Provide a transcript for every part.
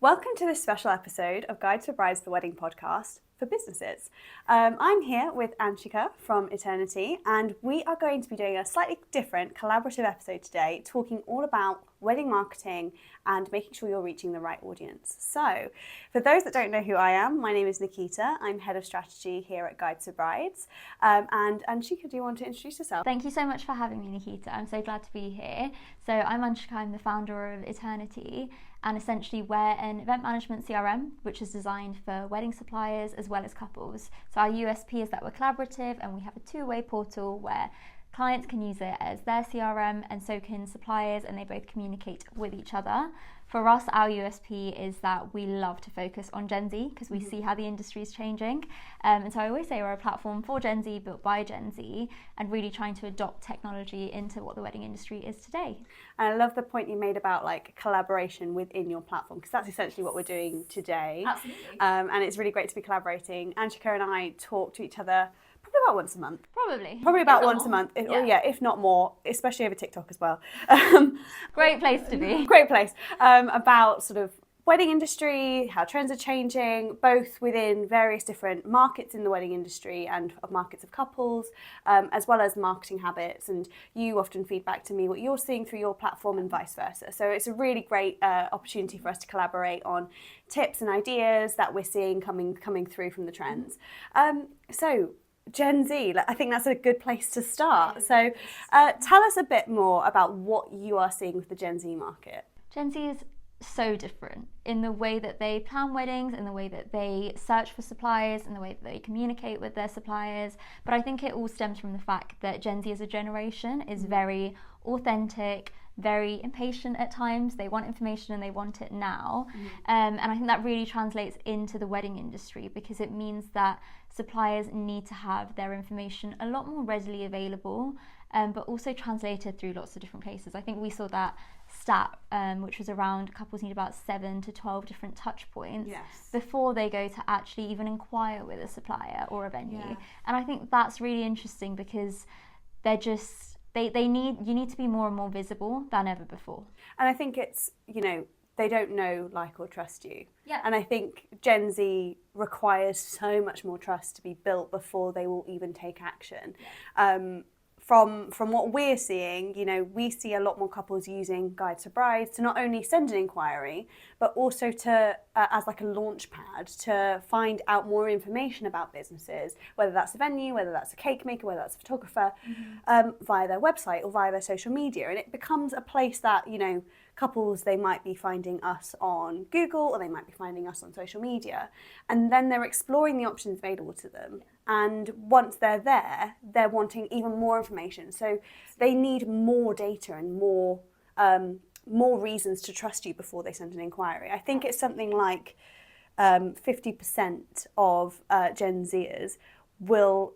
Welcome to this special episode of Guides for Brides, the Wedding Podcast for businesses. I'm here with Anshika from Eternity, and we are going to be doing a slightly different collaborative episode today, talking all about wedding marketing and making sure you're reaching the right audience. So, for those that don't know who I am, my name is Nikita. I'm Head of Strategy here at Guides for Brides. And Anshika, do you want to introduce yourself? Thank you so much for having me, Nikita. I'm so glad to be here. So I'm Anshika, I'm the founder of Eternity, and essentially we're an event management CRM which is designed for wedding suppliers as well as couples. So our USP is that we're collaborative and we have a two-way portal where clients can use it as their CRM and so can suppliers, and they both communicate with each other. For us, our USP is that we love to focus on Gen Z because we see how the industry is changing. And so I always say we're a platform for Gen Z, built by Gen Z, and really trying to adopt technology into what the wedding industry is today. And I love the point you made about like collaboration within your platform, because that's essentially what we're doing today. Absolutely. And it's really great to be collaborating. Anshika and I talk to each other probably about once a month. Probably about once a month, if not more, especially over TikTok as well. Great place to be. Great place. About sort of wedding industry, how trends are changing, both within various different markets in the wedding industry and markets of couples, as well as marketing habits. And you often feed back to me what you're seeing through your platform and vice versa. So it's a really great opportunity for us to collaborate on tips and ideas that we're seeing coming through from the trends. So Gen Z, I think that's a good place to start. So tell us a bit more about what you are seeing with the Gen Z market. Gen Z is so different in the way that they plan weddings, in the way that they search for suppliers, in the way that they communicate with their suppliers. But I think it all stems from the fact that Gen Z as a generation is very authentic, very impatient at times. They want information and they want it now. And I think that really translates into the wedding industry, because it means that suppliers need to have their information a lot more readily available, but also translated through lots of different places. I think we saw that stat, which was around couples need about 7 to 12 different touch points before they go to actually even inquire with a supplier or a venue. And I think that's really interesting, because they're just you need to be more and more visible than ever before. And I think it's, they don't know, like, or trust you. Yeah. And I think Gen Z requires so much more trust to be built before they will even take action. From what we're seeing, we see a lot more couples using Guides for Brides to not only send an inquiry, but also to as like a launch pad to find out more information about businesses, whether that's a venue, whether that's a cake maker, whether that's a photographer, via their website or via their social media. And it becomes a place that, couples, they might be finding us on Google or they might be finding us on social media, and then they're exploring the options available to them. And once they're there, they're wanting even more information. So they need more data and more reasons to trust you before they send an inquiry. I think it's something like 50% of Gen Zers will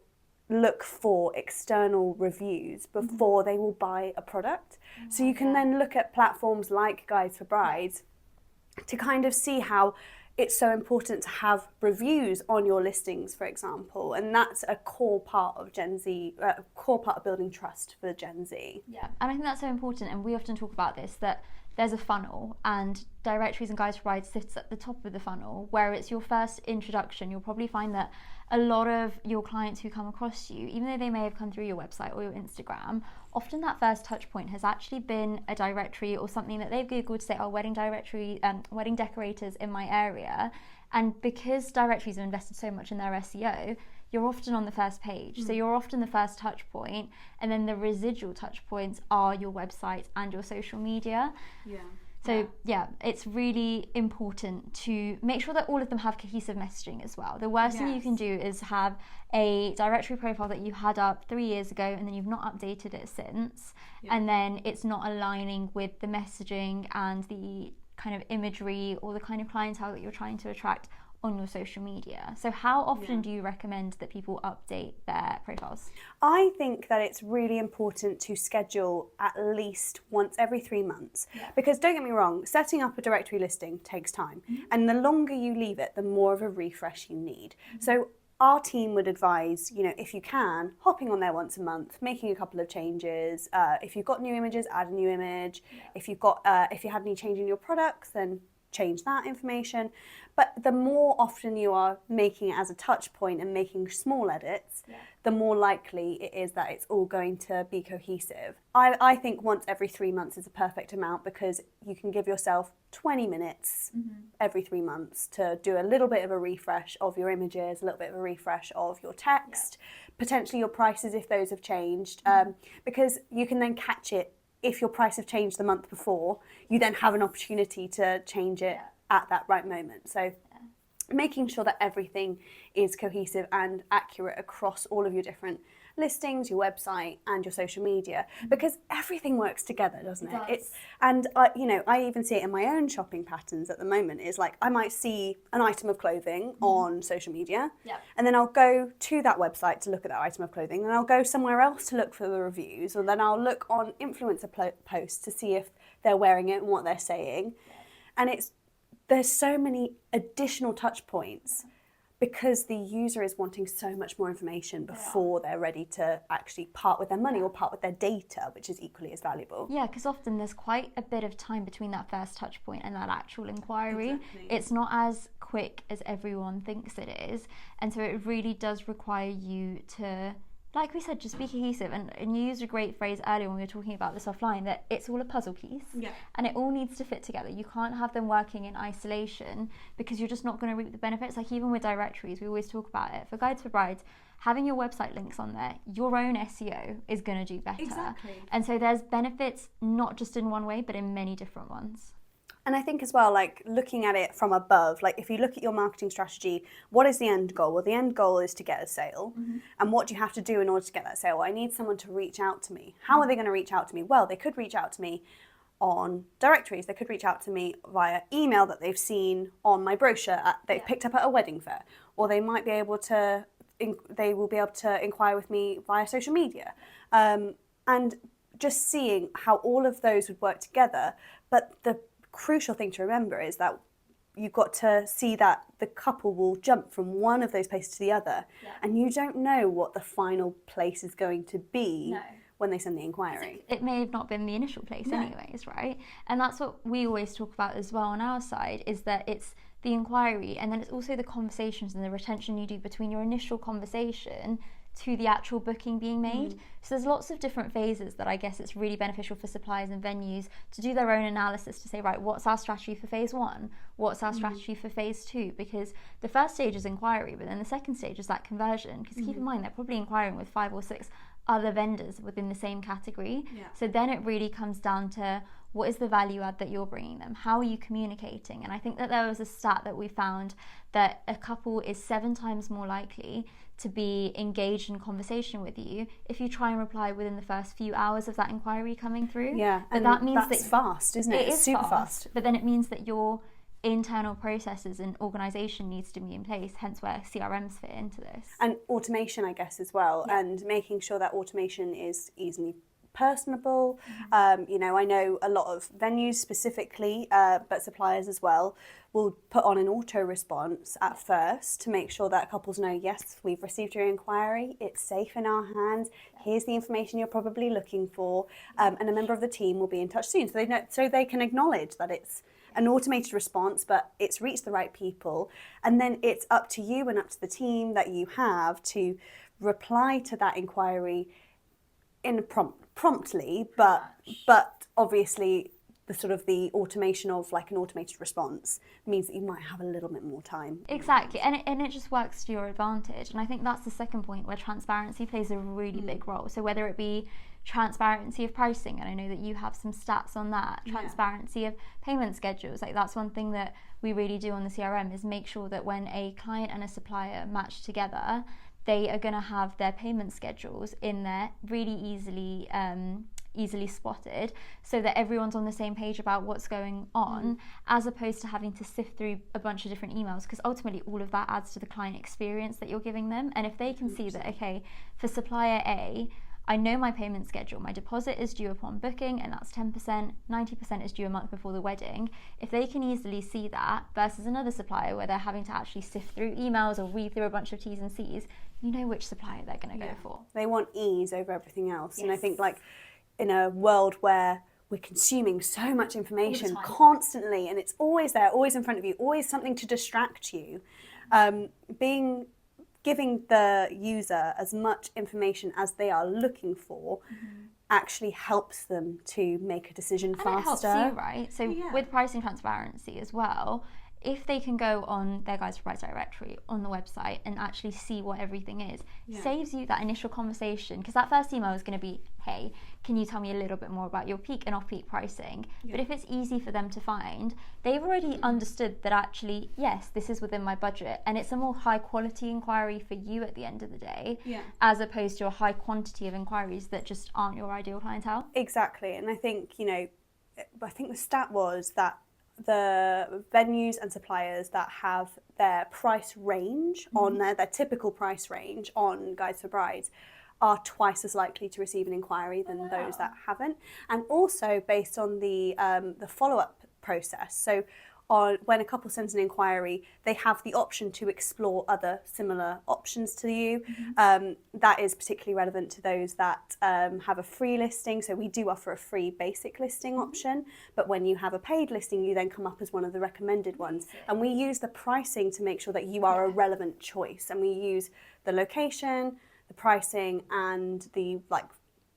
look for external reviews before they will buy a product. So you can then look at platforms like Guides for Brides to kind of see how it's so important to have reviews on your listings, for example, and that's a core part of Gen Z, core part of building trust for Gen Z. Yeah, and I think that's so important, and we often talk about this, that there's a funnel, and directories and Guides for Brides sits at the top of the funnel, where it's your first introduction. You'll probably find that a lot of your clients who come across you, even though they may have come through your website or your Instagram, often that first touch point has actually been a directory or something that they've Googled to say, wedding directory, wedding decorators in my area. And because directories have invested so much in their SEO, you're often on the first page. So you're often the first touch point, and then the residual touch points are your website and your social media. So it's really important to make sure that all of them have cohesive messaging as well. The worst thing you can do is have a directory profile that you had up 3 years ago and then you've not updated it since, and then it's not aligning with the messaging and the kind of imagery or the kind of clientele that you're trying to attract on your social media. So how often do you recommend that people update their profiles? I think that it's really important to schedule at least once every 3 months, because don't get me wrong, setting up a directory listing takes time, and the longer you leave it, the more of a refresh you need. So our team would advise, if you can, hopping on there once a month, making a couple of changes. If you've got new images, add a new image. If you had any change in your products, then change that information. But the more often you are making it as a touch point and making small edits, the more likely it is that it's all going to be cohesive. I think once every 3 months is a perfect amount, because you can give yourself 20 minutes every 3 months to do a little bit of a refresh of your images, a little bit of a refresh of your text, potentially your prices if those have changed, because you can then catch it. If your price have changed the month before, you then have an opportunity to change it at that right moment. So making sure that everything is cohesive and accurate across all of your different listings, your website and your social media, because everything works together, doesn't it? I even see it in my own shopping patterns at the moment. Is like I might see an item of clothing on social media, and then I'll go to that website to look at that item of clothing, and I'll go somewhere else to look for the reviews, or then I'll look on influencer posts to see if they're wearing it and what they're saying. And there's so many additional touch points because the user is wanting so much more information before they're ready to actually part with their money or part with their data, which is equally as valuable. Yeah, because often there's quite a bit of time between that first touch point and that actual inquiry. Exactly. It's not as quick as everyone thinks it is. And so it really does require you to, like we said, just be cohesive. And you used a great phrase earlier when we were talking about this offline, that it's all a puzzle piece and it all needs to fit together. You can't have them working in isolation because you're just not going to reap the benefits. Like even with directories, we always talk about it. For Guides for Brides, having your website links on there, your own SEO is going to do better. Exactly. And so there's benefits not just in one way, but in many different ones. And I think as well, like looking at it from above, like if you look at your marketing strategy, what is the end goal? Well, the end goal is to get a sale. And what do you have to do in order to get that sale? Well, I need someone to reach out to me. How are they going to reach out to me? Well, they could reach out to me on directories. They could reach out to me via email that they've seen on my brochure they've picked up at a wedding fair. Or they might be able to, they will be able to inquire with me via social media. And just seeing how all of those would work together. But the crucial thing to remember is that you've got to see that the couple will jump from one of those places to the other, and you don't know what the final place is going to be when they send the inquiry. It may have not been the initial place anyways, right? And that's what we always talk about as well on our side, is that it's the inquiry, and then it's also the conversations and the retention you do between your initial conversation to the actual booking being made. So there's lots of different phases that I guess it's really beneficial for suppliers and venues to do their own analysis, to say, right, what's our strategy for phase 1? What's our strategy for phase 2? Because the first stage is inquiry, but then the second stage is that conversion. Because keep in mind, they're probably inquiring with 5 or 6 other vendors within the same category. So then it really comes down to what is the value add that you're bringing them? How are you communicating? And I think that there was a stat that we found that a couple is 7 times more likely to be engaged in conversation with you if you try and reply within the first few hours of that inquiry coming through. Yeah, but and that means that's fast, isn't it? It's super fast. But then it means that your internal processes and organisation needs to be in place, hence where CRMs fit into this. And automation, I guess, as well, and making sure that automation is easily personable. I know a lot of venues specifically, but suppliers as well, will put on an auto response at first to make sure that couples know, yes, we've received your inquiry, it's safe in our hands, here's the information you're probably looking for, and a member of the team will be in touch soon, so they can acknowledge that it's an automated response, but it's reached the right people. And then it's up to you and up to the team that you have to reply to that inquiry in promptly, but obviously the automation of like an automated response means that you might have a little bit more time. Exactly, and it just works to your advantage. And I think that's the second point, where transparency plays a really big role. So whether it be transparency of pricing, and I know that you have some stats on that, transparency of payment schedules, like that's one thing that we really do on the CRM, is make sure that when a client and a supplier match together, they are going to have their payment schedules in there really easily spotted, so that everyone's on the same page about what's going on, as opposed to having to sift through a bunch of different emails, because ultimately all of that adds to the client experience that you're giving them. And if they can see that, okay, for supplier A, I know my payment schedule, my deposit is due upon booking, and that's 10%, 90% is due a month before the wedding. If they can easily see that versus another supplier where they're having to actually sift through emails or read through a bunch of T's and C's, you know which supplier they're going to go for. They want ease over everything else. And I think, like, in a world where we're consuming so much information time. constantly, and it's always there, always in front of you, always something to distract you. Giving the user as much information as they are looking for actually helps them to make a decision faster. And it helps you, right? So with pricing transparency as well, if they can go on their Guides to Brides directory on the website and actually see what everything is, saves you that initial conversation, because that first email is going to be, hey, can you tell me a little bit more about your peak and off-peak pricing? But if it's easy for them to find, they've already understood that actually, yes, this is within my budget, and it's a more high quality inquiry for you at the end of the day, as opposed to a high quantity of inquiries that just aren't your ideal clientele. Exactly. And I think, the stat was that the venues and suppliers that have their price range on their typical price range on Guides for Brides are twice as likely to receive an inquiry than those that haven't. And also based on the follow-up process. So when a couple sends an inquiry, they have the option to explore other similar options to you. That is particularly relevant to those that have a free listing. So we do offer a free basic listing option, but when you have a paid listing, you then come up as one of the recommended ones. And we use the pricing to make sure that you are a relevant choice. And we use the location, the pricing, and the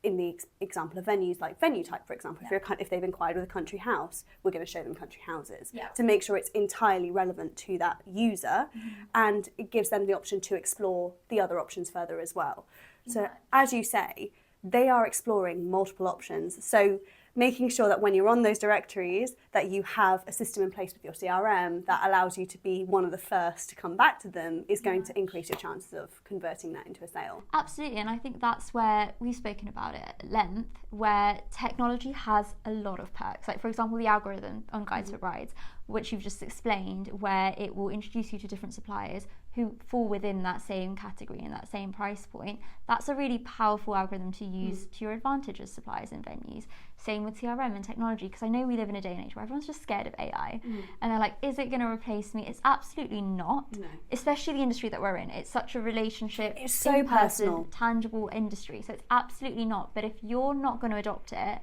in the example of venues, like venue type, for example, if they've inquired with a country house, we're going to show them country houses to make sure it's entirely relevant to that user, and it gives them the option to explore the other options further as well. So as you say, they are exploring multiple options. So making sure that when you're on those directories that you have a system in place with your CRM that allows you to be one of the first to come back to them is going to increase your chances of converting that into a sale. Absolutely, and I think that's where we've spoken about it at length, where technology has a lot of perks. Like, for example, the algorithm on Guides for Brides, which you've just explained, where it will introduce you to different suppliers who fall within that same category and that same price point. That's a really powerful algorithm to use to your advantage as suppliers and venues. Same with CRM and technology, because I know we live in a day and age where everyone's just scared of AI. And they're like, is it going to replace me? It's absolutely not. No. Especially the industry that we're in. It's such a relationship, it's so personal, tangible industry. So it's absolutely not. But if you're not going to adopt it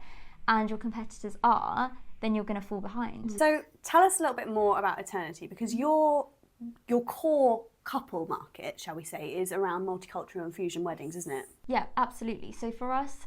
and your competitors are, then you're going to fall behind. So tell us a little bit more about Eternity, because your core couple market, shall we say, is around multicultural and fusion weddings, isn't it? Yeah, absolutely. So for us,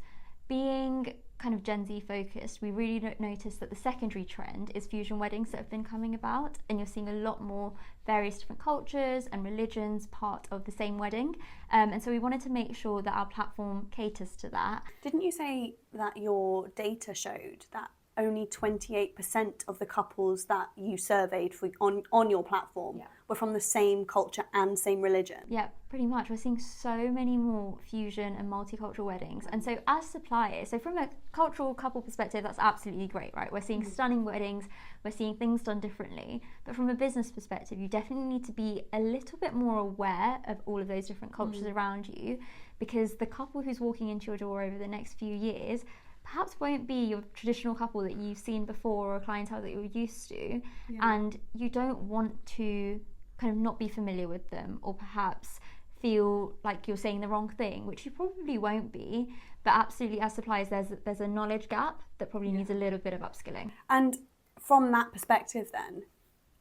being kind of Gen Z focused, we really noticed that the secondary trend is fusion weddings that have been coming about, and you're seeing a lot more various different cultures and religions part of the same wedding. And so we wanted to make sure that our platform caters to that. Didn't you say that your data showed that only 28% of the couples that you surveyed on your platform were from the same culture and same religion? Yeah, pretty much. We're seeing so many more fusion and multicultural weddings. And so as suppliers, so from a cultural couple perspective, that's absolutely great, right? We're seeing stunning weddings, we're seeing things done differently. But from a business perspective, you definitely need to be a little bit more aware of all of those different cultures around you, because the couple who's walking into your door over the next few years perhaps won't be your traditional couple that you've seen before or a clientele that you're used to, and you don't want to kind of not be familiar with them, or perhaps feel like you're saying the wrong thing, which you probably won't be. But absolutely, as suppliers, there's a knowledge gap that probably needs a little bit of upskilling. And from that perspective then,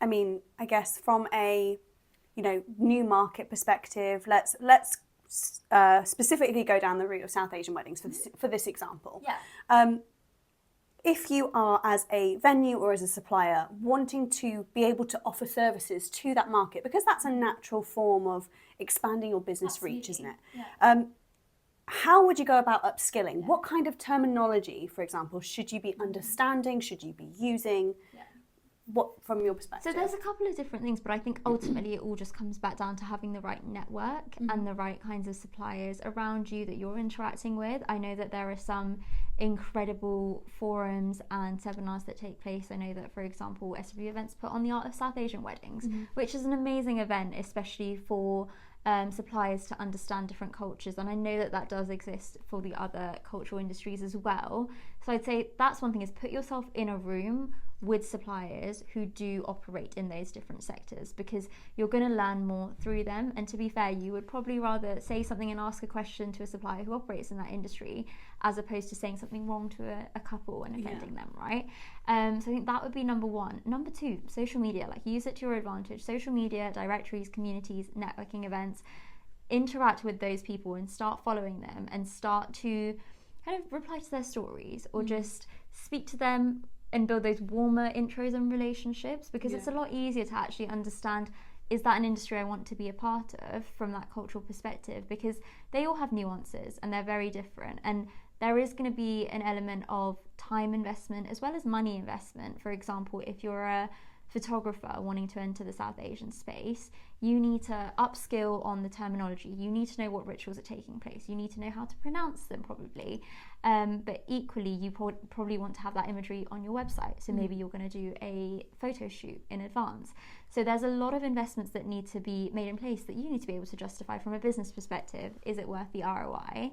I mean, I guess from a new market perspective, let's specifically go down the route of South Asian weddings for this example. If you are, as a venue or as a supplier, wanting to be able to offer services to that market, because that's a natural form of expanding your business reach, isn't it? How would you go about upskilling? What kind of terminology, for example, should you be understanding? Should you be using? What, from your perspective? So there's a couple of different things, but I think ultimately it all just comes back down to having the right network and the right kinds of suppliers around you that you're interacting with. I know that there are some incredible forums and seminars that take place. I know that, for example, SW Events put on the Art of South Asian Weddings, which is an amazing event, especially for suppliers to understand different cultures, and I know that does exist for the other cultural industries as well. So I'd say that's one thing, is put yourself in a room with suppliers who do operate in those different sectors, because you're going to learn more through them. And to be fair, you would probably rather say something and ask a question to a supplier who operates in that industry as opposed to saying something wrong to a couple and offending them, right? So I think that would be number one. Number two, social media. Like, use it to your advantage. Social media, directories, communities, networking events. Interact with those people and start following them and start to kind of reply to their stories or just speak to them and build those warmer intros and relationships, because it's a lot easier to actually understand, is that an industry I want to be a part of from that cultural perspective? Because they all have nuances and they're very different, and there is going to be an element of time investment as well as money investment. For example, if you're a photographer wanting to enter the South Asian space, you need to upskill on the terminology. You need to know what rituals are taking place. You need to know how to pronounce them, probably. But equally, you probably want to have that imagery on your website. So maybe you're going to do a photo shoot in advance. So there's a lot of investments that need to be made in place that you need to be able to justify from a business perspective. Is it worth the ROI?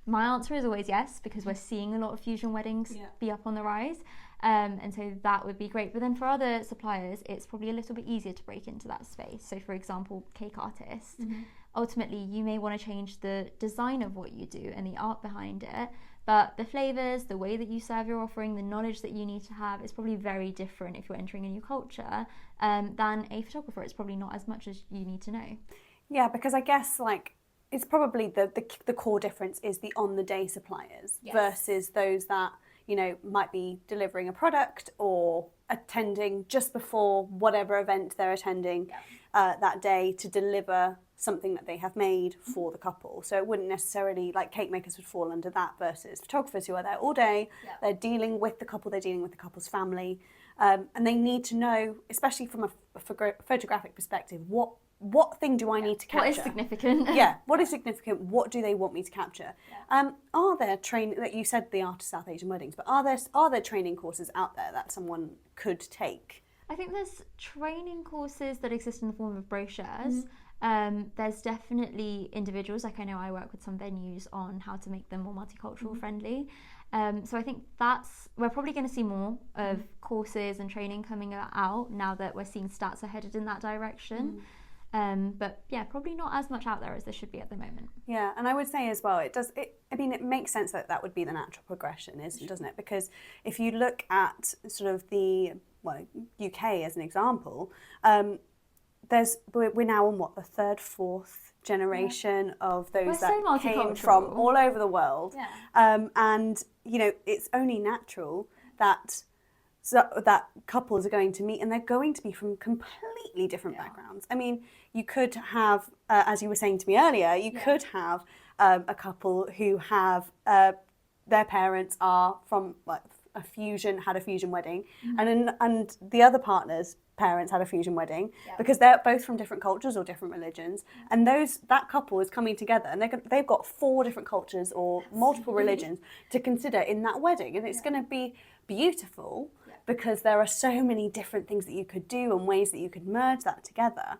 My answer is always yes, because we're seeing a lot of fusion weddings be up on the rise. And so that would be great. But then for other suppliers, it's probably a little bit easier to break into that space. So for example, cake artists, ultimately you may want to change the design of what you do and the art behind it, but the flavors, the way that you serve your offering, the knowledge that you need to have is probably very different if you're entering a new culture than a photographer. It's probably not as much as you need to know. Yeah, because I guess like it's probably the core difference is the on the day suppliers versus those that, you know, might be delivering a product or attending just before whatever event they're attending that day to deliver something that they have made for the couple. So it wouldn't necessarily, like, cake makers would fall under that versus photographers who are there all day. They're dealing with the couple, they're dealing with the couple's family, and they need to know, especially from a photographic perspective, what thing do I need to capture? What is significant? What is significant? What do they want me to capture? Are there training, that you said the Art of South Asian Weddings, but are there training courses out there that someone could take? I think there's training courses that exist in the form of brochures. There's definitely individuals, like I know I work with some venues on how to make them more multicultural friendly. So I think we're probably going to see more of courses and training coming out now that we're seeing stats are headed in that direction. But yeah, probably not as much out there as there should be at the moment. Yeah, and I would say as well, it makes sense that would be the natural progression, doesn't it? Because if you look at sort of the UK as an example, we're now on the third, fourth generation of those that came from all over the world, and you know, it's only natural that couples are going to meet, and they're going to be from completely different backgrounds. I mean, you could have, as you were saying to me earlier, you could have a couple who have their parents are from had a fusion wedding, and the other partner's parents had a fusion wedding, because they're both from different cultures or different religions, and that couple is coming together, and they've got 4 different cultures or multiple religions to consider in that wedding, and it's going to be beautiful because there are so many different things that you could do and ways that you could merge that together.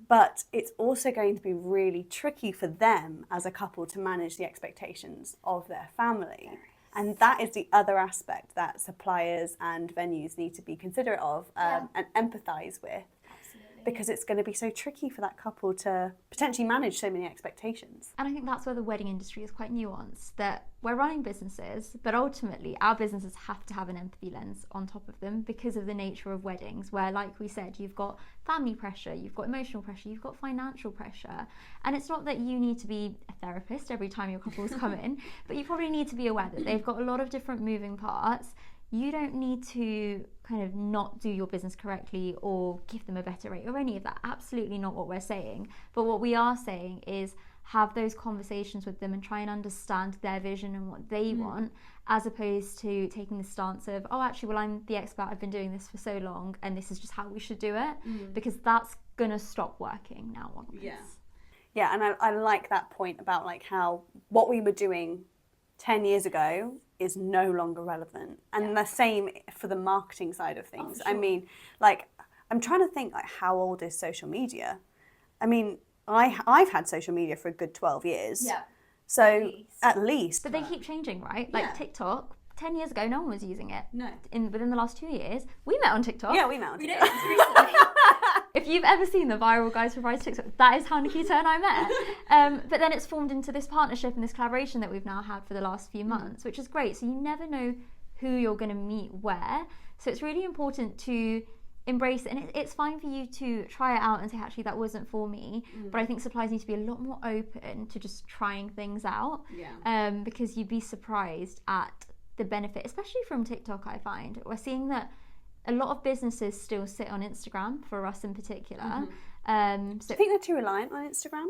But it's also going to be really tricky for them as a couple to manage the expectations of their family. And that is the other aspect that suppliers and venues need to be considerate of and empathise with. Because it's going to be so tricky for that couple to potentially manage so many expectations. And I think that's where the wedding industry is quite nuanced, that we're running businesses, but ultimately our businesses have to have an empathy lens on top of them because of the nature of weddings, where, like we said, you've got family pressure, you've got emotional pressure, you've got financial pressure. And it's not that you need to be a therapist every time your couples come in, but you probably need to be aware that they've got a lot of different moving parts. You don't need to kind of not do your business correctly or give them a better rate or any of that. Absolutely not what we're saying. But what we are saying is have those conversations with them and try and understand their vision and what they want, as opposed to taking the stance of, oh, actually, well, I'm the expert, I've been doing this for so long and this is just how we should do it, because that's going to stop working now onwards. Yeah, and I like that point about like how what we were doing 10 years ago is no longer relevant, and the same for the marketing side of things. I mean, like, I'm trying to think, like, how old is social media? I mean, I've had social media for a good 12 years. So at least. But they keep changing, right? Like TikTok, 10 years ago, no one was using it. No. Within the last 2 years, we met on TikTok. Yeah, we met on TikTok. recently. If you've ever seen the viral Guys Who Rise TikTok, that is how Nikita and I met. But then it's formed into this partnership and this collaboration that we've now had for the last few months, which is great. So you never know who you're going to meet where. So it's really important to embrace it. And it's fine for you to try it out and say, actually, that wasn't for me. But I think suppliers need to be a lot more open to just trying things out. Because you'd be surprised at the benefit, especially from TikTok. I find we're seeing that a lot of businesses still sit on Instagram, for us in particular. So Do you think they're too reliant on Instagram?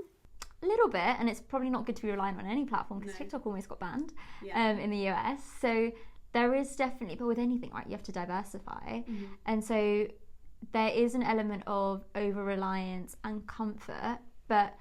a little bit, and it's probably not good to be reliant on any platform because TikTok almost got banned in the US. So there is definitely, but with anything, right, you have to diversify. And so there is an element of over-reliance and comfort, but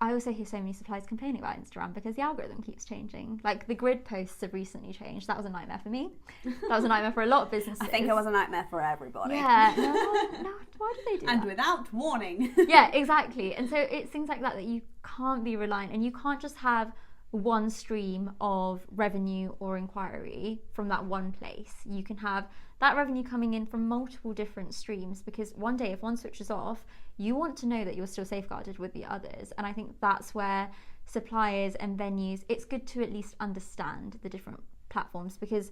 I also hear so many suppliers complaining about Instagram because the algorithm keeps changing. Like the grid posts have recently changed. That was a nightmare for me. That was a nightmare for a lot of businesses. I think it was a nightmare for everybody. Yeah. No, why do they do that? And without warning. Yeah, exactly. And so it's things like that you can't be reliant, and you can't just have one stream of revenue or inquiry from that one place. You can have that revenue coming in from multiple different streams, because one day if one switches off, you want to know that you're still safeguarded with the others. And I think that's where suppliers and venues, it's good to at least understand the different platforms, because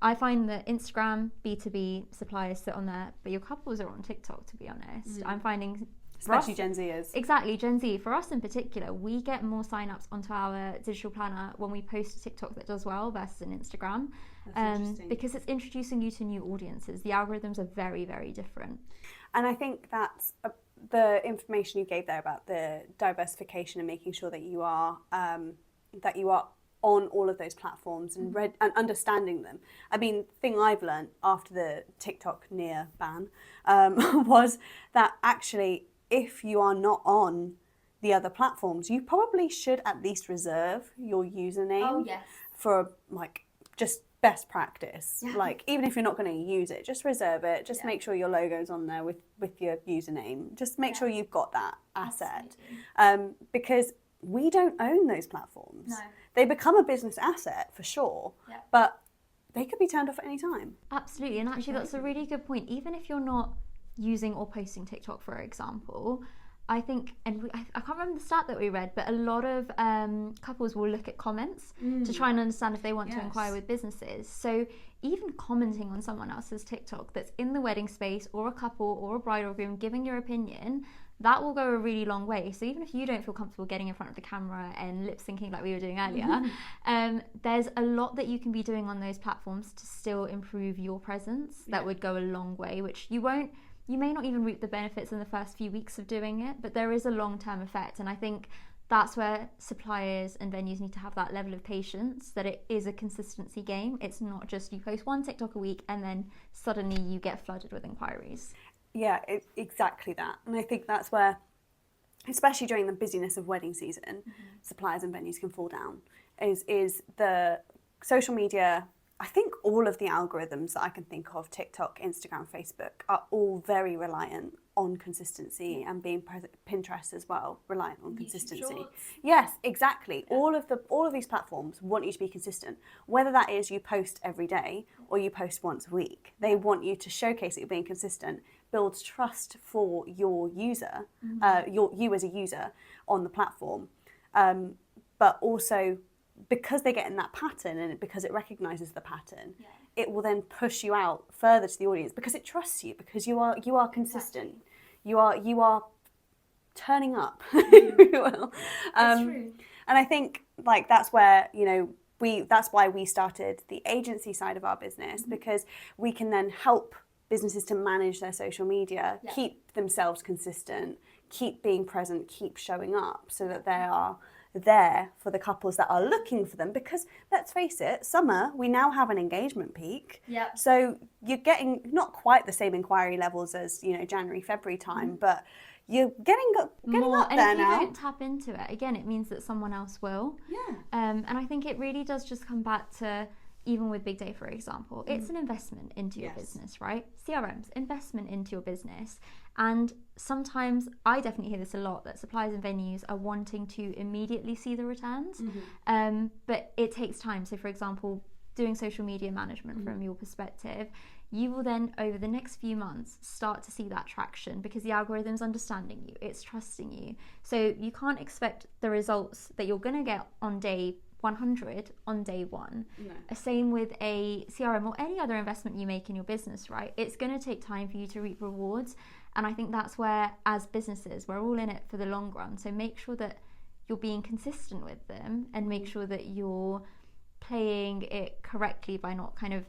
I find that Instagram, B2B suppliers sit on there, but your couples are on TikTok, to be honest. I'm finding, especially Gen Zers. Exactly, Gen Z. For us in particular, we get more sign-ups onto our digital planner when we post a TikTok that does well versus an Instagram. Because it's introducing you to new audiences. The algorithms are very, very different. And I think that's the information you gave there about the diversification and making sure that you are on all of those platforms and and understanding them. I mean, the thing I've learned after the TikTok near ban was that actually, if you are not on the other platforms, you probably should at least reserve your username for like just best practice. Like even if you're not going to use it, just reserve it. Just make sure your logo's on there with your username. Just make sure you've got that asset. Because we don't own those platforms. No. They become a business asset for sure, but they could be turned off at any time. Absolutely, and actually that's a really good point. Even if you're not using or posting TikTok, for example, I think, and I can't remember the stat that we read, but a lot of couples will look at comments to try and understand if they want to inquire with businesses. So even commenting on someone else's TikTok that's in the wedding space, or a couple or a bride or groom giving your opinion, that will go a really long way. So even if you don't feel comfortable getting in front of the camera and lip syncing like we were doing earlier, there's a lot that you can be doing on those platforms to still improve your presence. That would go a long way, which you may not even reap the benefits in the first few weeks of doing it, but there is a long-term effect. And I think that's where suppliers and venues need to have that level of patience, that it is a consistency game. It's not just you post one TikTok a week and then suddenly you get flooded with inquiries. Yeah, exactly that. And I think that's where, especially during the busyness of wedding season, suppliers and venues can fall down, is the social media. I think all of the algorithms that I can think of, TikTok, Instagram, Facebook, are all very reliant on consistency, and being Pinterest as well, reliant on consistency. Yes, exactly. Yeah. All of these platforms want you to be consistent. Whether that is you post every day or you post once a week, they want you to showcase that you're being consistent, builds trust for your user, you as a user on the platform, but also, because they get in that pattern, and because it recognises the pattern, it will then push you out further to the audience because it trusts you, because you are consistent. Exactly. You are turning up, if you will. That's true. And I think like that's where that's why we started the agency side of our business, because we can then help businesses to manage their social media, keep themselves consistent, keep being present, keep showing up, so that they are there for the couples that are looking for them. Because let's face it, summer, we now have an engagement peak. So you're getting not quite the same inquiry levels as January, February time, but you're getting more up there now. And if you don't tap into it, again, it means that someone else will. And I think it really does just come back to, even with Big Day, for example, it's an investment into your business, right? CRMs, investment into your business. And sometimes, I definitely hear this a lot, that suppliers and venues are wanting to immediately see the returns, but it takes time. So for example, doing social media management from your perspective, you will then, over the next few months, start to see that traction because the algorithm's understanding you, it's trusting you. So you can't expect the results that you're going to get on day 100 on day one. No. Same with a CRM or any other investment you make in your business, right? It's going to take time for you to reap rewards. And I think that's where, as businesses, we're all in it for the long run. So make sure that you're being consistent with them and make sure that you're playing it correctly by not kind of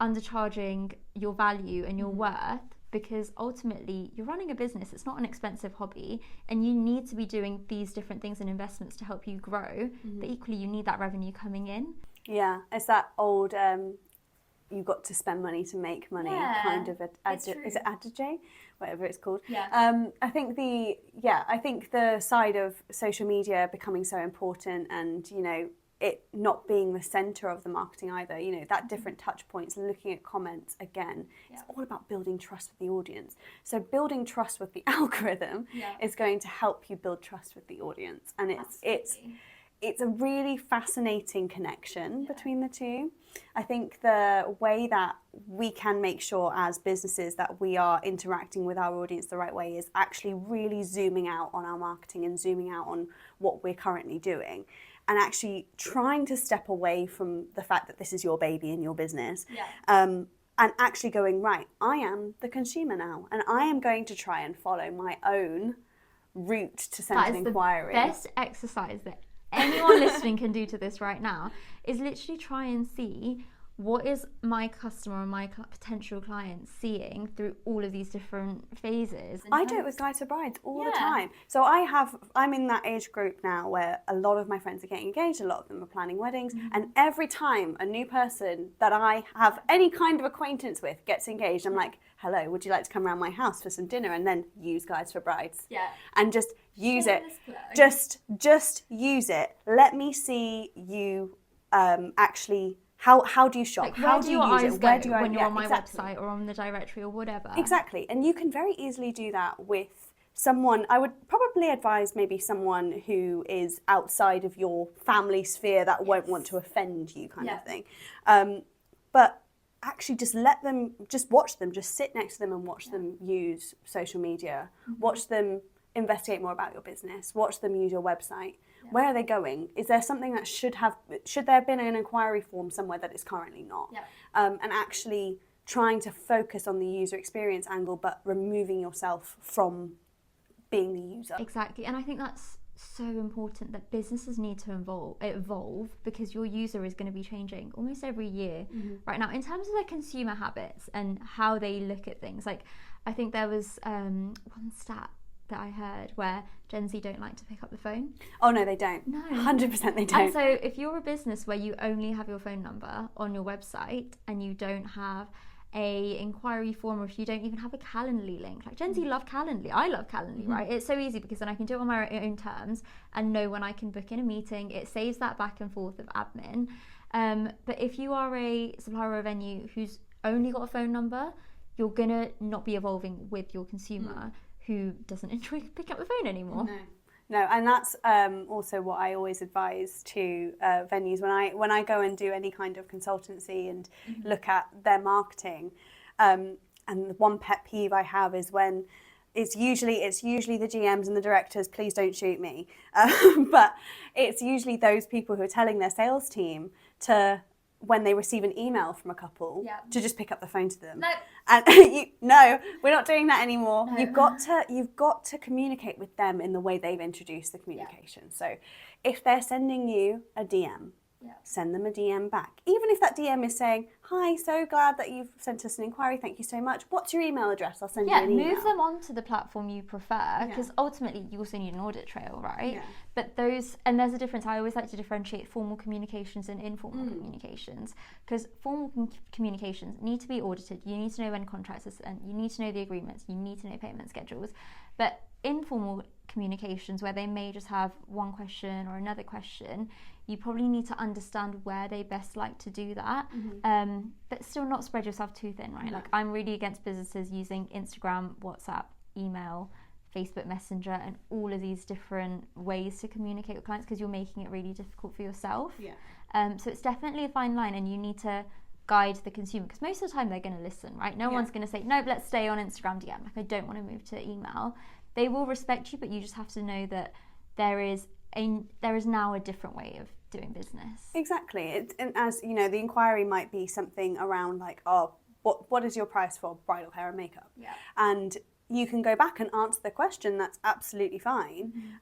undercharging your value and your worth, because ultimately you're running a business. It's not an expensive hobby, and you need to be doing these different things and investments to help you grow, but equally you need that revenue coming in. Yeah, it's that old you've got to spend money to make money kind of is it adage, whatever it's called. I think the side of social media becoming so important, and you know, it not being the center of the marketing either, you know, that different touch points, looking at comments again, it's all about building trust with the audience. So building trust with the algorithm is going to help you build trust with the audience, and it's a really fascinating connection between the two. I think the way that we can make sure as businesses that we are interacting with our audience the right way is actually really zooming out on our marketing and zooming out on what we're currently doing, and actually trying to step away from the fact that this is your baby and your business. And actually going, right, I am the consumer now, and I am going to try and follow my own route to send an inquiry. The best exercise that anyone listening can do to this right now is literally try and see what is my customer and my potential client seeing through all of these different phases. I do it with Guides for Brides all the time. So I'm in that age group now where a lot of my friends are getting engaged, a lot of them are planning weddings, and every time a new person that I have any kind of acquaintance with gets engaged, I'm like, hello, would you like to come around my house for some dinner? And then use Guides for Brides. And just use it. Just use it. Let me see you actually. How do you shop? Like, how do you use it? Where do you when you're on my website or on the directory or whatever? Exactly. And you can very easily do that with someone. I would probably advise maybe someone who is outside of your family sphere that won't want to offend you, kind of thing. But actually just watch them, just sit next to them and watch them use social media. Watch them investigate more about your business. Watch them use your website. Where are they going? Is there something that should there have been an inquiry form somewhere that is currently not? And actually trying to focus on the user experience angle, but removing yourself from being the user. Exactly. And I think that's so important, that businesses need to evolve because your user is going to be changing almost every year right now in terms of their consumer habits and how they look at things. Like, I think there was one stat that I heard where Gen Z don't like to pick up the phone. Oh no, they don't. No, 100% they don't. And so if you're a business where you only have your phone number on your website and you don't have a inquiry form, or if you don't even have a Calendly link, like Gen Z love Calendly, I love Calendly, right? It's so easy because then I can do it on my own terms and know when I can book in a meeting. It saves that back and forth of admin. But if you are a supplier or a venue who's only got a phone number, you're gonna not be evolving with your consumer who doesn't enjoy picking up the phone anymore. No, and that's also what I always advise to venues when I go and do any kind of consultancy and look at their marketing. And the one pet peeve I have is when it's usually the GMs and the directors, please don't shoot me, but it's usually those people who are telling their sales team to, when they receive an email from a couple, to just pick up the phone to them. No. And no, we're not doing that anymore. No. You've got to communicate with them in the way they've introduced the communication. So if they're sending you a DM, send them a DM back. Even if that DM is saying, hi, so glad that you've sent us an inquiry, thank you so much. What's your email address? I'll send you an email. Move them onto the platform you prefer, because ultimately you also need an audit trail, right? But there's a difference. I always like to differentiate formal communications and informal communications, because formal communications need to be audited. You need to know when contracts are sent, you need to know the agreements, you need to know payment schedules. But informal communications, where they may just have one question or another question, you probably need to understand where they best like to do that, but still not spread yourself too thin, right? Like, I'm really against businesses using Instagram, WhatsApp, email, Facebook Messenger and all of these different ways to communicate with clients because you're making it really difficult for yourself. So it's definitely a fine line, and you need to guide the consumer because most of the time they're going to listen, right? No one's going to say, nope, let's stay on Instagram DM. Like, I don't want to move to email. They will respect you, but you just have to know that there is now a different way of doing business. Exactly. And as you know, the inquiry might be something around like, oh, what is your price for bridal hair and makeup? And you can go back and answer the question. That's absolutely fine.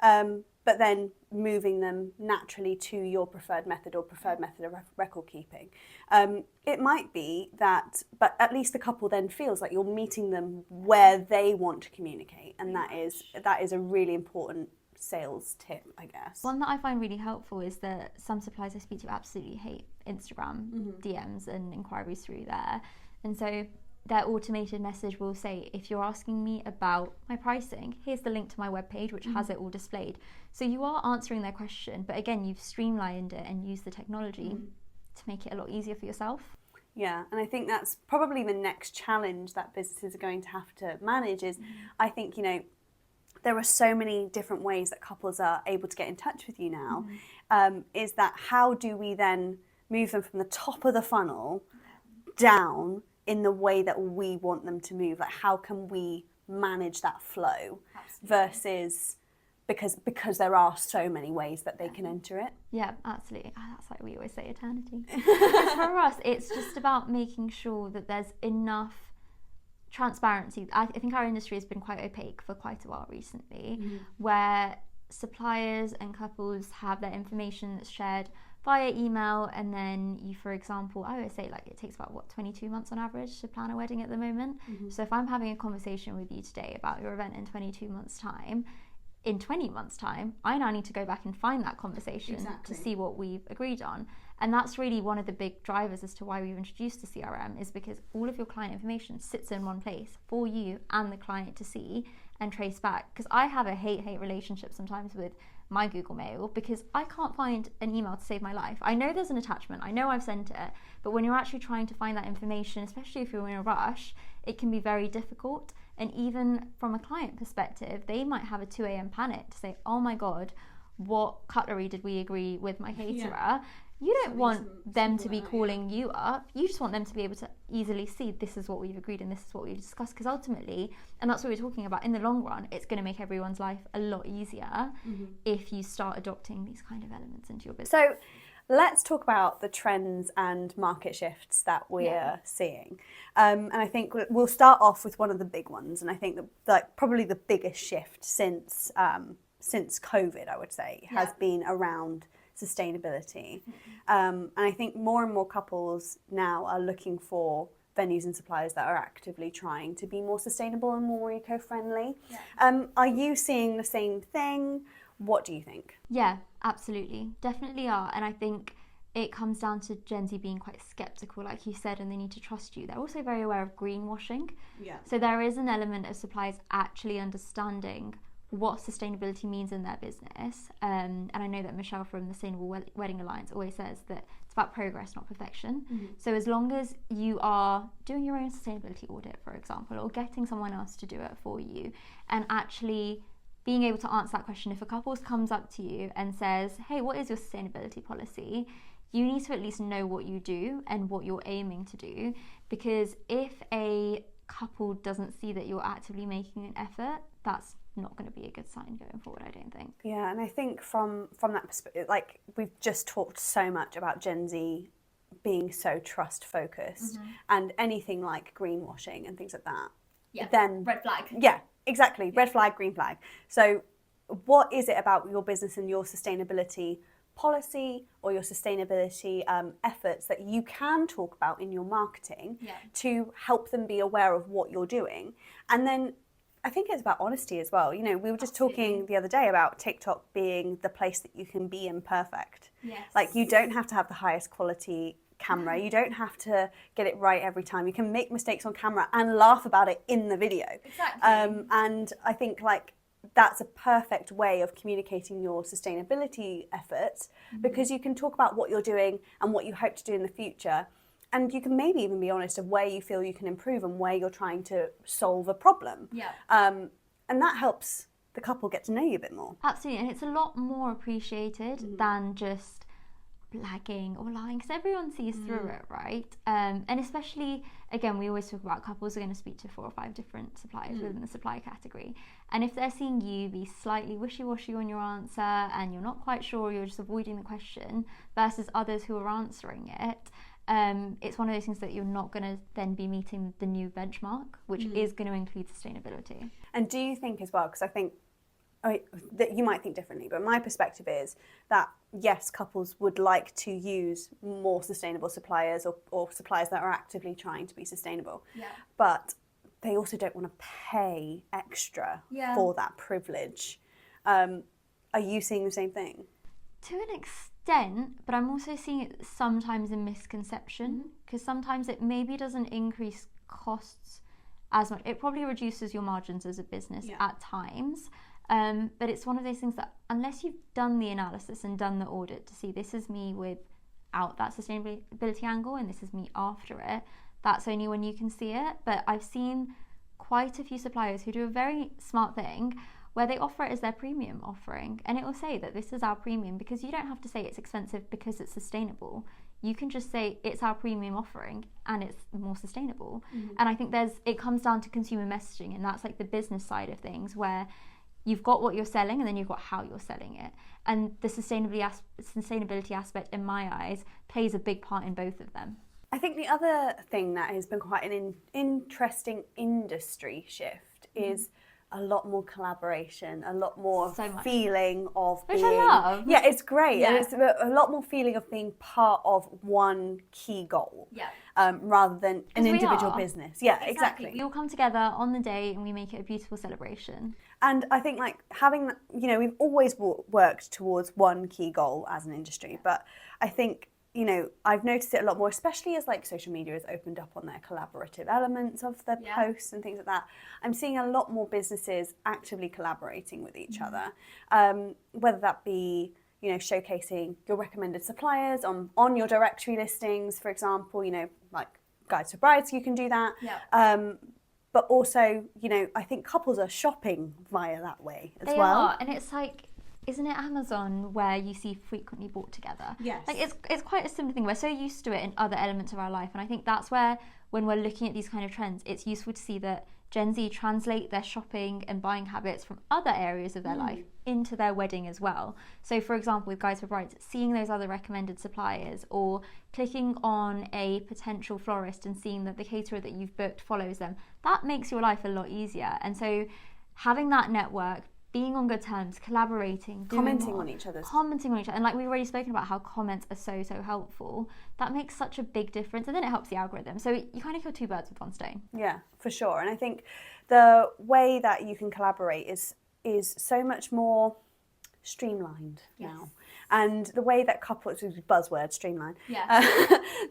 But then moving them naturally to your preferred method or preferred method of record keeping. It might be that, but at least the couple then feels like you're meeting them where they want to communicate, and that is a really important sales tip, I guess. One that I find really helpful is that some suppliers I speak to absolutely hate Instagram DMs and inquiries through there. And so their automated message will say, if you're asking me about my pricing, here's the link to my webpage, which has it all displayed. So you are answering their question, but again, you've streamlined it and used the technology to make it a lot easier for yourself. Yeah, and I think that's probably the next challenge that businesses are going to have to manage is, I think, you know, there are so many different ways that couples are able to get in touch with you now, is that how do we then move them from the top of the funnel down in the way that we want them to move? Like, how can we manage that flow versus because there are so many ways that they can enter it? Yeah, absolutely. Oh, that's like we always say, eternity. For us, it's just about making sure that there's enough transparency. I think our industry has been quite opaque for quite a while recently, where suppliers and couples have their information that's shared via email, and then you, for example, I always say like it takes about 22 months on average to plan a wedding at the moment. So if I'm having a conversation with you today about your event in 22 months time, in 20 months time I now need to go back and find that conversation to see what we've agreed on. And that's really one of the big drivers as to why we've introduced the CRM, is because all of your client information sits in one place for you and the client to see and trace back. Because I have a hate relationship sometimes with my Google Mail because I can't find an email to save my life. I know there's an attachment, I know I've sent it, but when you're actually trying to find that information, especially if you're in a rush, it can be very difficult. And even from a client perspective, they might have a 2 a.m. panic to say, oh my God, what cutlery did we agree with my caterer? You don't want them to be calling you up. You just want them to be able to easily see this is what we've agreed and this is what we've discussed. Because ultimately, and that's what we're talking about, in the long run, it's going to make everyone's life a lot easier if you start adopting these kind of elements into your business. So let's talk about the trends and market shifts that we're seeing. And I think we'll start off with one of the big ones. And I think that probably the biggest shift since COVID, I would say, has been around sustainability. And I think more and more couples now are looking for venues and suppliers that are actively trying to be more sustainable and more eco-friendly. Are you seeing the same thing? What do you think? Yeah, absolutely. Definitely are. And I think it comes down to Gen Z being quite skeptical, like you said, and they need to trust you. They're also very aware of greenwashing. So there is an element of suppliers actually understanding what sustainability means in their business. And I know that Michelle from the Sustainable Wedding Alliance always says that it's about progress, not perfection. So as long as you are doing your own sustainability audit, for example, or getting someone else to do it for you, and actually being able to answer that question, if a couple comes up to you and says, hey, what is your sustainability policy? You need to at least know what you do and what you're aiming to do. Because if a couple doesn't see that you're actively making an effort, that's not going to be a good sign going forward, I don't think. Yeah, and I think from that perspective, like we've just talked so much about Gen Z being so trust focused and anything like greenwashing and things like that. Then red flag. Yeah, exactly. Red flag, green flag. So what is it about your business and your sustainability policy or your sustainability efforts that you can talk about in your marketing to help them be aware of what you're doing? And then I think it's about honesty as well. You know, we were just talking the other day about TikTok being the place that you can be imperfect. Like, you don't have to have the highest quality camera. You don't have to get it right every time. You can make mistakes on camera and laugh about it in the video. And I think like that's a perfect way of communicating your sustainability efforts, because you can talk about what you're doing and what you hope to do in the future. And you can maybe even be honest of where you feel you can improve and where you're trying to solve a problem. And that helps the couple get to know you a bit more. Absolutely, and it's a lot more appreciated than just blagging or lying, because everyone sees through it, right? And especially, again, we always talk about couples are going to speak to 4 or 5 different suppliers within the supply category, and if they're seeing you be slightly wishy-washy on your answer and you're not quite sure, you're just avoiding the question, versus others who are answering it, it's one of those things that you're not going to then be meeting the new benchmark, which is going to include sustainability. And do you think as well, because I think that you might think differently, but my perspective is that yes, couples would like to use more sustainable suppliers or suppliers that are actively trying to be sustainable, but they also don't want to pay extra for that privilege. Are you seeing the same thing? To an extent, but I'm also seeing it sometimes in misconception, because sometimes it maybe doesn't increase costs as much. It probably reduces your margins as a business at times. But it's one of those things that unless you've done the analysis and done the audit to see this is me without that sustainability angle and this is me after it, that's only when you can see it. But I've seen quite a few suppliers who do a very smart thing where they offer it as their premium offering, and it will say that this is our premium, because you don't have to say it's expensive because it's sustainable. You can just say it's our premium offering and it's more sustainable. And I think it comes down to consumer messaging, and that's like the business side of things, where you've got what you're selling and then you've got how you're selling it. And the sustainability aspect, in my eyes, plays a big part in both of them. I think the other thing that has been quite an interesting industry shift is a lot more collaboration, a lot more feeling of Which being... I love. Yeah, it's great. And it's a lot more feeling of being part of one key goal. Rather than an individual business. Yeah, exactly. We all come together on the day and we make it a beautiful celebration. And I think like having, we've always worked towards one key goal as an industry, but I think, I've noticed it a lot more, especially as like social media has opened up on their collaborative elements of their posts and things like that. I'm seeing a lot more businesses actively collaborating with each other, whether that be showcasing your recommended suppliers on your directory listings, for example, like Guides to Brides, you can do that. But also, I think couples are shopping via that way as well. They are, and it's like, isn't it Amazon where you see frequently bought together? Yes. Like it's quite a similar thing. We're so used to it in other elements of our life, and I think that's where, when we're looking at these kind of trends, it's useful to see that Gen Z translate their shopping and buying habits from other areas of their life into their wedding as well. So for example, with Guides for Brides, seeing those other recommended suppliers, or clicking on a potential florist and seeing that the caterer that you've booked follows them, that makes your life a lot easier. And so having that network, being on good terms, collaborating, commenting on each other. And like we've already spoken about how comments are so helpful, that makes such a big difference, and then it helps the algorithm. So you kind of kill 2 birds with one stone. Yeah, for sure. And I think the way that you can collaborate is so much more streamlined now. And the way that couples, buzzword, streamline,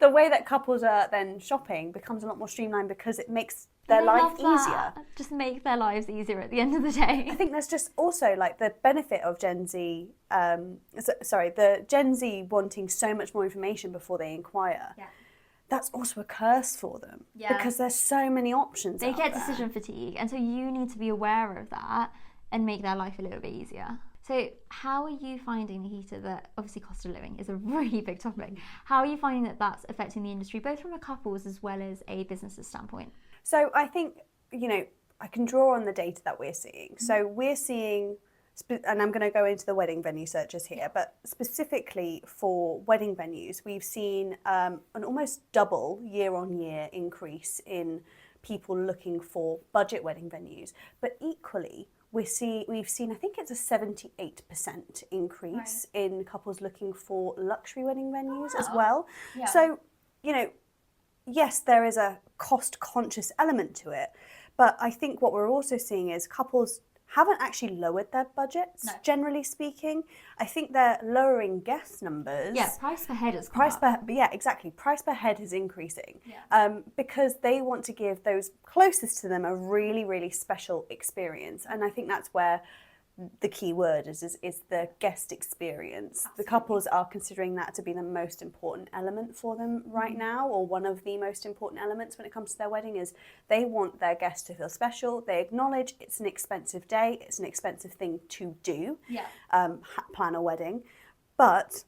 the way that couples are then shopping becomes a lot more streamlined because it makes their life easier. Just make their lives easier at the end of the day. I think there's just also like the benefit of Gen Z, the Gen Z wanting so much more information before they inquire. That's also a curse for them because there's so many options. They get decision fatigue, and so you need to be aware of that and make their life a little bit easier. So how are you finding, Nikita, that obviously cost of living is a really big topic? How are you finding that that's affecting the industry, both from a couple's as well as a business's standpoint? So I think, I can draw on the data that we're seeing. So we're seeing, and I'm going to go into the wedding venue searches here, but specifically for wedding venues, we've seen an almost double year-on-year increase in people looking for budget wedding venues. But equally, we've seen, I think it's a 78% increase in couples looking for luxury wedding venues as well. So, yes, there is a cost-conscious element to it, but I think what we're also seeing is couples haven't actually lowered their budgets, generally speaking. I think they're lowering guest numbers. Yeah, price per head is Price per head is increasing because they want to give those closest to them a really, really special experience. And I think that's where the key word is the guest experience. Absolutely. The couples are considering that to be the most important element for them right now, or one of the most important elements when it comes to their wedding. Is they want their guests to feel special. They acknowledge it's an expensive day, it's an expensive thing to do, plan a wedding, but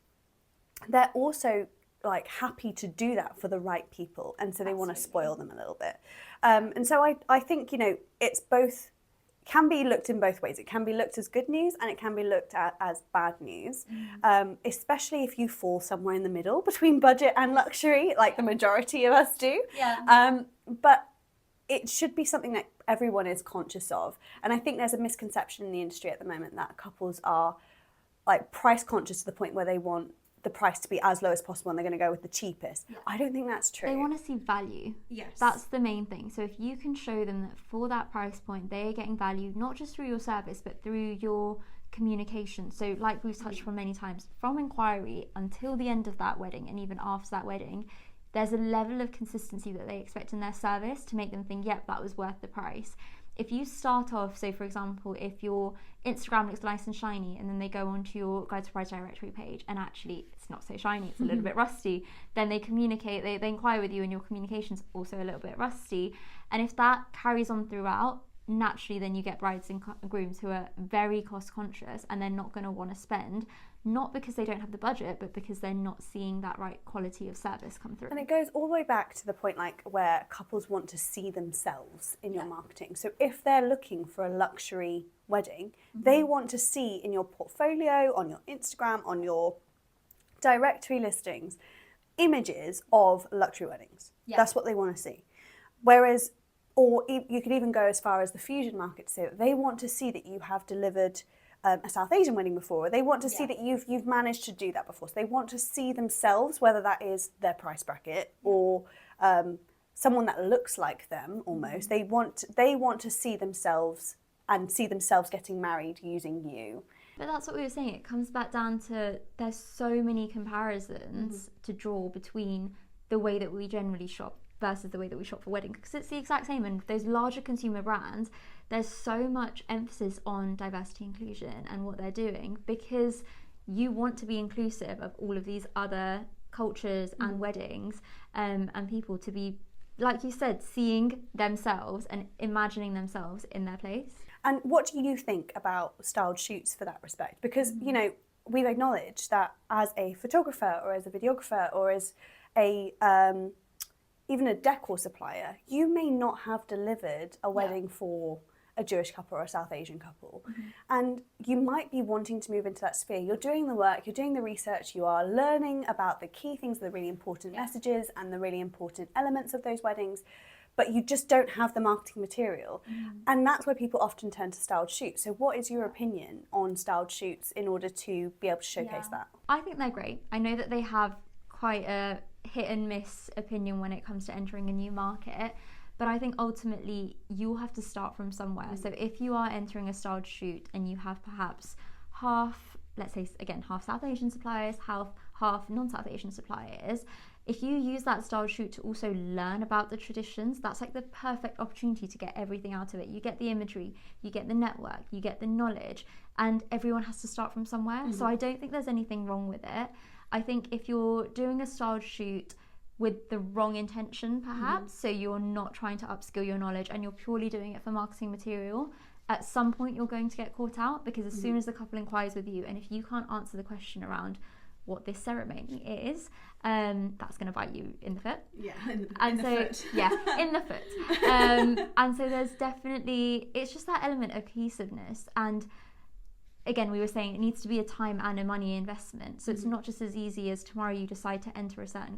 they're also like happy to do that for the right people, and so they want to spoil them a little bit. And so I think, you know, it's both, can be looked in both ways. It can be looked as good news, and it can be looked at as bad news, especially if you fall somewhere in the middle between budget and luxury, like the majority of us do. But it should be something that everyone is conscious of. And I think there's a misconception in the industry at the moment that couples are like price conscious to the point where they want the price to be as low as possible and they're going to go with the cheapest. I don't think that's true. They want to see value. Yes. That's the main thing. So if you can show them that for that price point, they are getting value, not just through your service, but through your communication. So like we've touched on many times, from inquiry until the end of that wedding, and even after that wedding, there's a level of consistency that they expect in their service to make them think, yep, that was worth the price. If you start off, so for example, if your Instagram looks nice and shiny and then they go onto your Guide to Brides directory page and actually it's not so shiny, it's a little bit rusty, then they communicate, they inquire with you and your communication's also a little bit rusty. And if that carries on throughout, naturally then you get brides and grooms who are very cost conscious, and they're not going to want to spend, not because they don't have the budget, but because they're not seeing that right quality of service come through. And it goes all the way back to the point like where couples want to see themselves in your marketing. So if they're looking for a luxury wedding, they want to see in your portfolio, on your Instagram, on your directory listings, images of luxury weddings. That's what they want to see. Whereas, or you could even go as far as the fusion market to say that they want to see that you have delivered a South Asian wedding before. They want to see that you've managed to do that before. So they want to see themselves, whether that is their price bracket or someone that looks like them almost. They want to see themselves and see themselves getting married using you. But that's what we were saying. It comes back down to there's so many comparisons to draw between the way that we generally shop versus the way that we shop for weddings, because it's the exact same. And those larger consumer brands, there's so much emphasis on diversity inclusion and what they're doing, because you want to be inclusive of all of these other cultures and weddings, and people to be, like you said, seeing themselves and imagining themselves in their place. And what do you think about styled shoots for that respect? Because, you know, we've acknowledged that as a photographer or as a videographer or as a even a decor supplier, you may not have delivered a wedding for a Jewish couple or a South Asian couple. And you might be wanting to move into that sphere. You're doing the work, you're doing the research, you are learning about the key things, the really important messages and the really important elements of those weddings, but you just don't have the marketing material. And that's where people often turn to styled shoots. So what is your opinion on styled shoots in order to be able to showcase that? I think they're great. I know that they have quite a hit and miss opinion when it comes to entering a new market, but I think ultimately you'll have to start from somewhere. So if you are entering a styled shoot and you have perhaps half, let's say again, half South Asian suppliers, half non-South Asian suppliers, if you use that styled shoot to also learn about the traditions, that's like the perfect opportunity to get everything out of it. You get the imagery, you get the network, you get the knowledge, and everyone has to start from somewhere. So I don't think there's anything wrong with it. I think if you're doing a styled shoot with the wrong intention, perhaps, so you're not trying to upskill your knowledge and you're purely doing it for marketing material, at some point you're going to get caught out, because as soon as the couple inquires with you, and if you can't answer the question around what this ceremony is, that's going to bite you in the foot. In the foot. In the foot. And so there's definitely, it's just that element of cohesiveness. And again, we were saying it needs to be a time and a money investment. So it's not just as easy as tomorrow you decide to enter a certain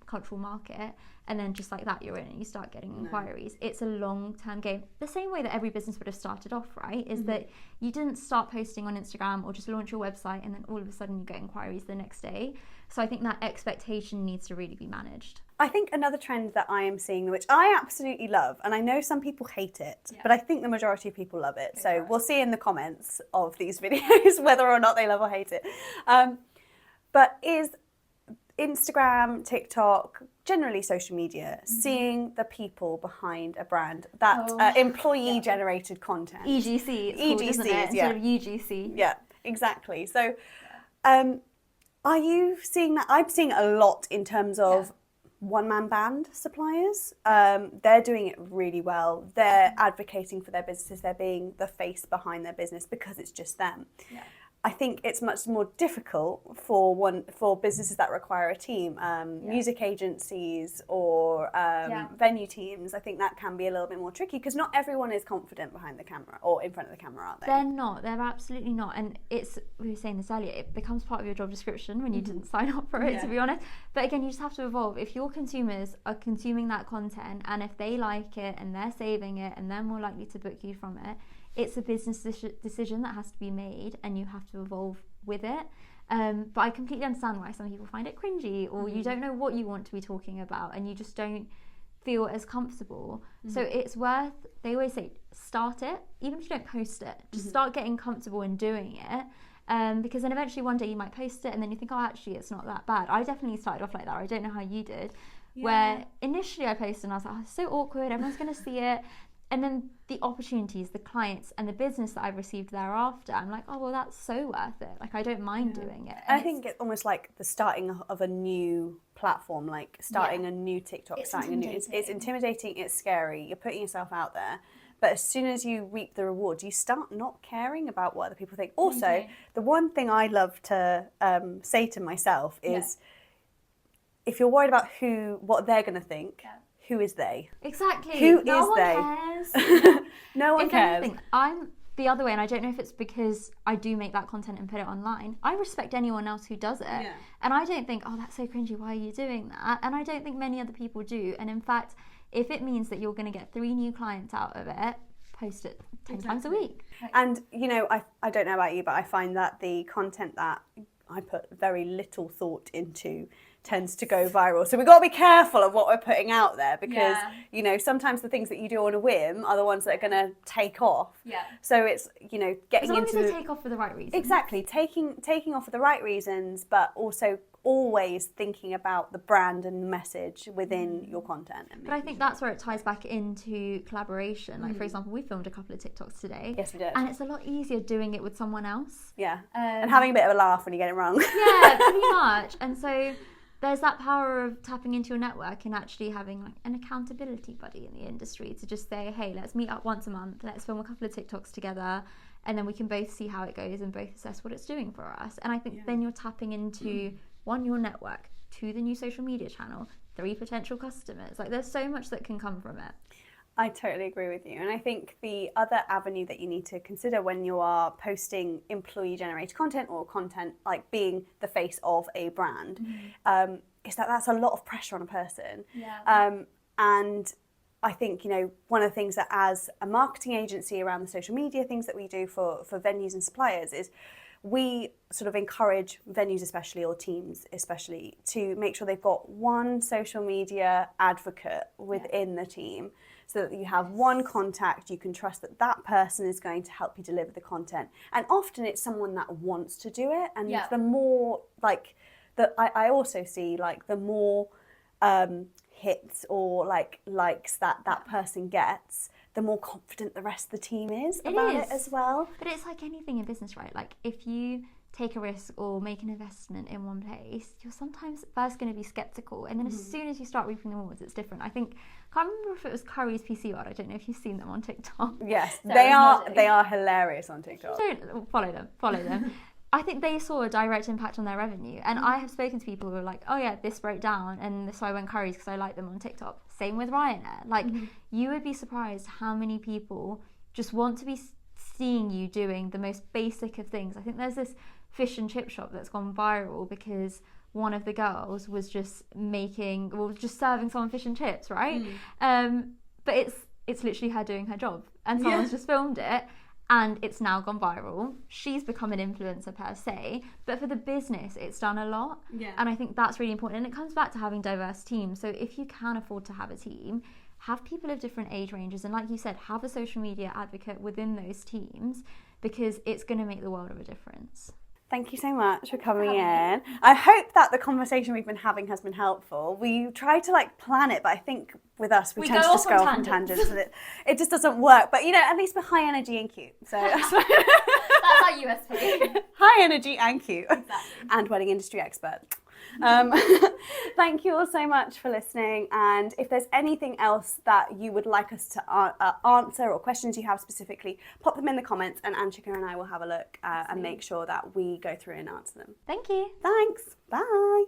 cultural market and then just like that you're in and you start getting inquiries. It's a long-term game. The same way that every business would have started off, right? Is that you didn't start posting on Instagram or just launch your website and then all of a sudden you get inquiries the next day. So I think that expectation needs to really be managed. I think another trend that I am seeing, which I absolutely love, and I know some people hate it, but I think the majority of people love it. So we'll see in the comments of these videos whether or not they love or hate it. But is Instagram, TikTok, generally social media, seeing the people behind a brand, that employee-generated content. EGC, it's called, isn't it? Instead of UGC. Yeah, exactly. So are you seeing that? I'm seeing a lot in terms of one-man band suppliers. They're doing it really well. They're advocating for their businesses. They're being the face behind their business because it's just them. Yeah. I think it's much more difficult for businesses that require a team, music agencies or venue teams. I think that can be a little bit more tricky because not everyone is confident behind the camera or in front of the camera, are they? They're not. They're absolutely not. And we were saying this earlier, it becomes part of your job description when you didn't sign up for it, to be honest. But again, you just have to evolve. If your consumers are consuming that content and if they like it and they're saving it and they're more likely to book you from it, it's a business decision that has to be made and you have to evolve with it. But I completely understand why some people find it cringy or you don't know what you want to be talking about and you just don't feel as comfortable. So it's worth, they always say, start it, even if you don't post it, just start getting comfortable in doing it. Because then eventually one day you might post it and then you think, oh, actually, it's not that bad. I definitely started off like that. I don't know how you did. Where initially I posted and I was like, oh, it's so awkward, everyone's going to see it. And then the opportunities, the clients and the business that I've received thereafter, I'm like, oh, well, that's so worth it. Like, I don't mind doing it. And I think it's almost like the starting of a new platform, like starting a new TikTok, it's intimidating, it's scary. You're putting yourself out there. But as soon as you reap the rewards, you start not caring about what other people think. Also, the one thing I love to say to myself is, if you're worried about what they're going to think, who is they? Exactly. Who is no one they? Cares. No one cares. Anything, I'm the other way, and I don't know if it's because I do make that content and put it online. I respect anyone else who does it. Yeah. And I don't think, oh, that's so cringy, why are you doing that? And I don't think many other people do. And in fact, if it means that you're going to get 3 new clients out of it, post it 10 times a week. And, you know, I don't know about you, but I find that the content that I put very little thought into tends to go viral. So we've got to be careful of what we're putting out there because, you know, sometimes the things that you do on a whim are the ones that are going to take off. Yeah. So it's, you know, getting into... As long as they take off for the right reasons. Exactly. Taking off for the right reasons, but also always thinking about the brand and the message within your content. But I think that's where it ties back into collaboration. Like, for example, we filmed a couple of TikToks today. Yes, we did. And it's a lot easier doing it with someone else. Yeah. And having a bit of a laugh when you get it wrong. Yeah, pretty much. And so there's that power of tapping into your network and actually having like an accountability buddy in the industry to just say, hey, let's meet up once a month, let's film a couple of TikToks together, and then we can both see how it goes and both assess what it's doing for us. And I think then you're tapping into your network, 2, the new social media channel, 3, potential customers. Like, there's so much that can come from it. I totally agree with you. And I think the other avenue that you need to consider when you are posting employee-generated content or content like being the face of a brand is that that's a lot of pressure on a person. Yeah. And I think, you know, one of the things that as a marketing agency around the social media things that we do for venues and suppliers is we sort of encourage venues especially, or teams especially, to make sure they've got one social media advocate within the team, so that you have one contact, you can trust that that person is going to help you deliver the content. And often it's someone that wants to do it, and the more, like, I also see, like, the more hits or likes that person gets, the more confident the rest of the team is about it as well. But it's like anything in business, right? Like, if you take a risk or make an investment in one place, you're sometimes first going to be skeptical, and then as soon as you start reaping the rewards, it's different. I can't remember if it was Curry's PC World. I don't know if you've seen them on TikTok. Yes, they are hilarious on TikTok. Don't follow them. I think they saw a direct impact on their revenue, and I have spoken to people who are like, oh yeah, this broke down, and so I went Curry's because I like them on TikTok. Same with Ryanair. Like, you would be surprised how many people just want to be seeing you doing the most basic of things. I think there's this fish and chip shop that's gone viral because one of the girls was just serving someone fish and chips, right? But it's literally her doing her job, and someone's just filmed it. And it's now gone viral. She's become an influencer per se, but for the business, it's done a lot. Yeah. And I think that's really important. And it comes back to having diverse teams. So if you can afford to have a team, have people of different age ranges. And like you said, have a social media advocate within those teams, because it's going to make the world of a difference. Thank you so much for coming in. I hope that the conversation we've been having has been helpful. We try to like plan it, but I think with us we tend to just go off on tangents and it just doesn't work. But you know, at least we're high energy and cute. So that's our USP. High energy and cute. Exactly. And wedding industry expert. Thank you all so much for listening, and if there's anything else that you would like us to answer or questions you have specifically, pop them in the comments and Anshika and I will have a look and make sure that we go through and answer them. Thank you. Thanks. Bye.